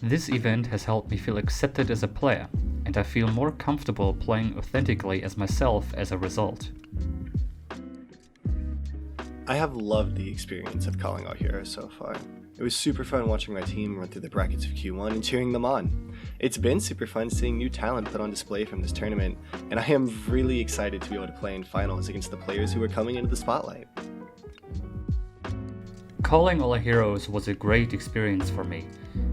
This event has helped me feel accepted as a player, and I feel more comfortable playing authentically as myself as a result. I have loved the experience of Calling All Heroes so far. It was super fun watching my team run through the brackets of Q1 and cheering them on. It's been super fun seeing new talent put on display from this tournament, and I am really excited to be able to play in finals against the players who are coming into the spotlight. Calling All Heroes was a great experience for me.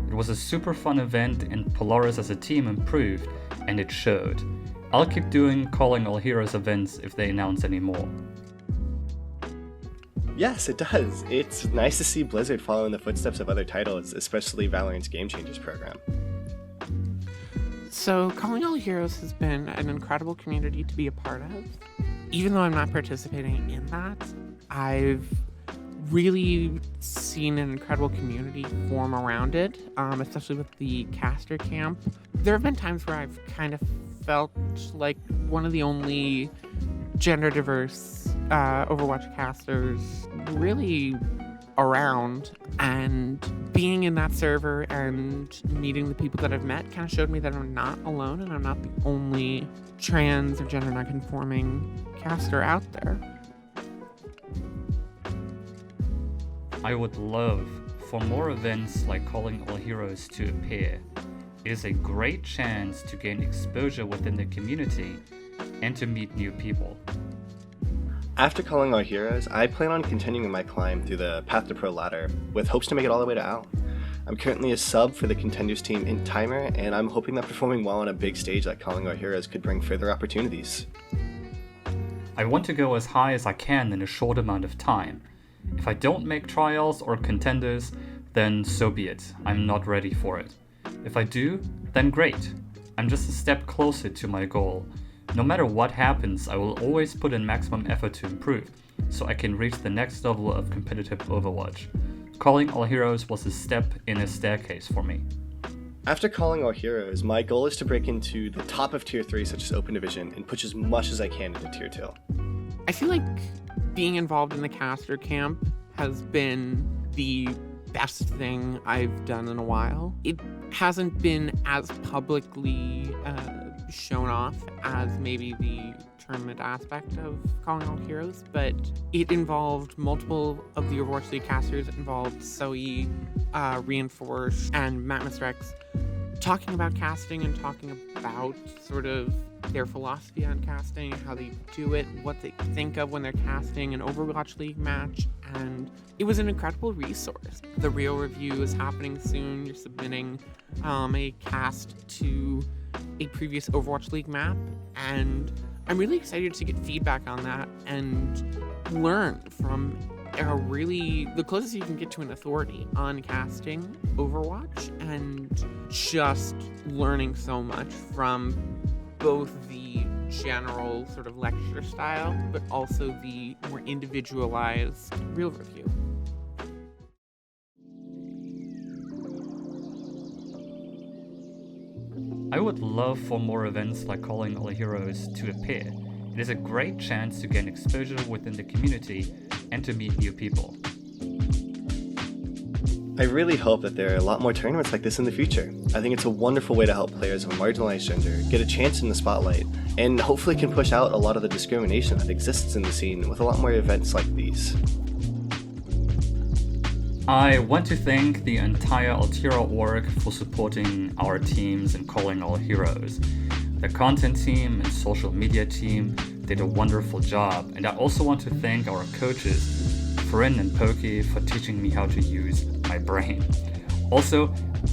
It was a super fun event and Polaris as a team improved, and it showed. I'll keep doing Calling All Heroes events if they announce any more. Yes, it does. It's nice to see Blizzard follow in the footsteps of other titles, especially Valorant's Game Changers program. So, Calling All Heroes has been an incredible community to be a part of. Even though I'm not participating in that, I've really seen an incredible community form around it, especially with the caster camp. There have been times where I've kind of felt like one of the only gender diverse Overwatch casters really around, and being in that server and meeting the people that I've met kind of showed me that I'm not alone and I'm not the only trans or gender non-conforming caster out there. I would love for more events like Calling All Heroes to appear. It is a great chance to gain exposure within the community and to meet new people. After Calling All Heroes, I plan on continuing my climb through the Path to Pro ladder, with hopes to make it all the way to Al. I'm currently a sub for the Contenders team in Timer, and I'm hoping that performing well on a big stage like Calling All Heroes could bring further opportunities. I want to go as high as I can in a short amount of time. If I don't make trials or contenders, then so be it. I'm not ready for it. If I do, then great. I'm just a step closer to my goal. No matter what happens, I will always put in maximum effort to improve, so I can reach the next level of competitive Overwatch. Calling All Heroes was a step in a staircase for me. After Calling All Heroes, my goal is to break into the top of Tier 3 such as Open Division and push as much as I can into Tier 2. I feel like being involved in the caster camp has been the best thing I've done in a while. It hasn't been as publicly shown off as maybe the tournament aspect of Calling All Heroes, but it involved multiple of the Overwatch League casters. It involved Zoe, Reinforce, and Matt Mr. X talking about casting and talking about sort of their philosophy on casting, how they do it, what they think of when they're casting an Overwatch League match, and it was an incredible resource. The real review is happening soon. You're submitting a cast to a previous Overwatch League map, and I'm really excited to get feedback on that and learn from the closest you can get to an authority on casting Overwatch, and just learning so much from both the general sort of lecture style, but also the more individualized real review. I would love for more events like Calling All Heroes to appear. It is a great chance to gain exposure within the community and to meet new people. I really hope that there are a lot more tournaments like this in the future. I think it's a wonderful way to help players of a marginalized gender get a chance in the spotlight, and hopefully can push out a lot of the discrimination that exists in the scene with a lot more events like these. I want to thank the entire Altiora org for supporting our teams and Calling All Heroes. The content team and social media team did a wonderful job, and I also want to thank our coaches, Farin and Pokey, for teaching me how to use my brain. Also,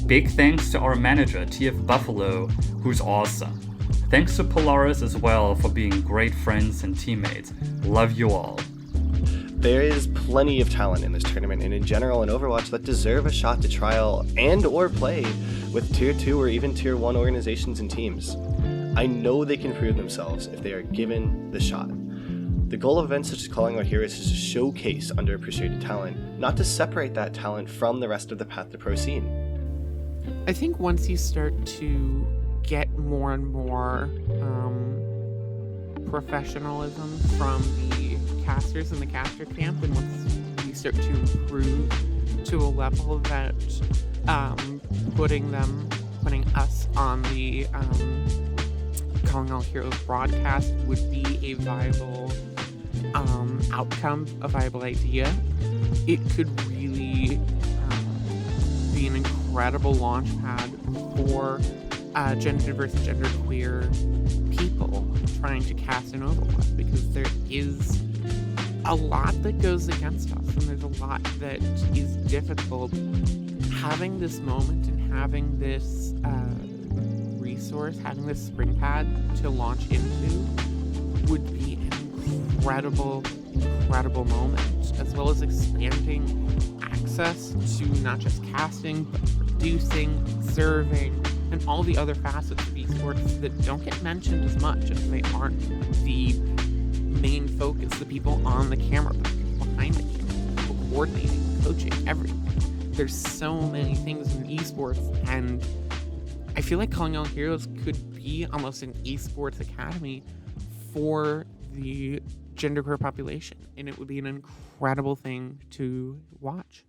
big thanks to our manager, TF Buffalo, who's awesome. Thanks to Polaris as well for being great friends and teammates. Love you all. There is plenty of talent in this tournament and in general in Overwatch that deserve a shot to trial and or play with Tier 2 or even Tier 1 organizations and teams. I know they can prove themselves if they are given the shot. The goal of events such as Calling All Heroes is to showcase underappreciated talent, not to separate that talent from the rest of the Path to Pro scene. I think once you start to get more and more professionalism from the casters in the caster camp, and once you start to improve to a level that putting us on the Calling All Heroes broadcast would be a viable outcome, a viable idea. It could really be an incredible launch pad for gender-diverse and genderqueer people trying to cast in Overwatch, because there is a lot that goes against us, and there's a lot that is difficult. Having this moment and having this resource, having this spring pad to launch into would be an incredible moment, as well as expanding access to not just casting, but producing, serving, and all the other facets of esports that don't get mentioned as much, if they aren't the main focus, the people on the camera, the people behind the camera, the people coordinating, coaching, everything. There's so many things in esports, and I feel like Calling All Heroes could be almost an esports academy for the genderqueer population, and it would be an incredible thing to watch.